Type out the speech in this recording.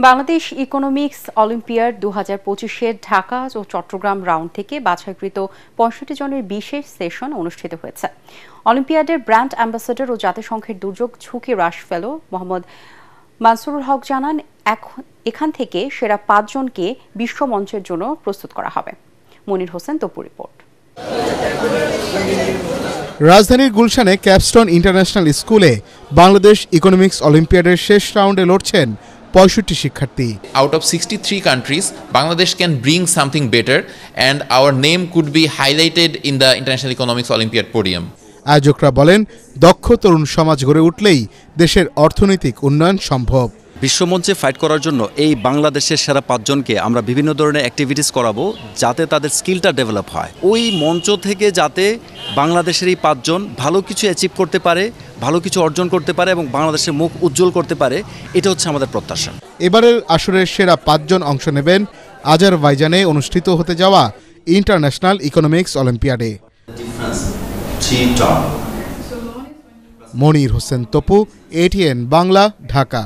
Bangladesh economics olympiad 2025-এর Dhaka ও Chittagong round থেকে বাছাইকৃত 65 জনের বিশেষ সেশন অনুষ্ঠিত হয়েছে। অলিম্পিয়াডের ব্র্যান্ড অ্যাম্বাসেডর ও জাতিসংঘের দুর্যোগ ঝুঁকি হ্রাস ফেলো মোহাম্মদ মানসুরুল হক জানান, এখান থেকে সেরা 5 জনকে বিশ্বমঞ্চের জন্য প্রস্তুত করা হবে। মনির হোসেন তপু রিপোর্ট। রাজধানীর গুলশানে ক্যাপস্টোন ইন্টারন্যাশনাল স্কুলে বাংলাদেশ ইকোনমিক্স অলিম্পিয়াডের শেষ রাউন্ডে লড়ছেন 65 শিক্ষার্থী। Out of 63 countries, Bangladesh can bring something better and our name could be highlighted in the International Economics Olympiad podium. আয়োজকরা বলেন, দক্ষ তরুণ সমাজ গড়ে উঠলেই দেশের অর্থনৈতিক উন্নয়ন সম্ভব। বিশ্বমঞ্চে ফাইট করার জন্য এই বাংলাদেশের সেরা 5 জনকে আমরা বিভিন্ন ধরনের অ্যাক্টিভিটিস করাবো, যাতে তাদের স্কিলটা ডেভেলপ হয়। ওই মঞ্চ থেকে যাতে বাংলাদেশের এই 5 জন ভালো কিছু অ্যাচিভ করতে পারে, ভালো কিছু অর্জন করতে পারে এবং বাংলাদেশের মুখ উজ্জ্বল করতে পারে, এটা হচ্ছে আমাদের প্রত্যাশা। এবারের আসরের সেরা 5 জন অংশ নেবেন আজারবাইজানে অনুষ্ঠিত হতে যাওয়া international economics অলিম্পিয়াডে। Monir Hossain Tapu, ATN Bangla, Dhaka.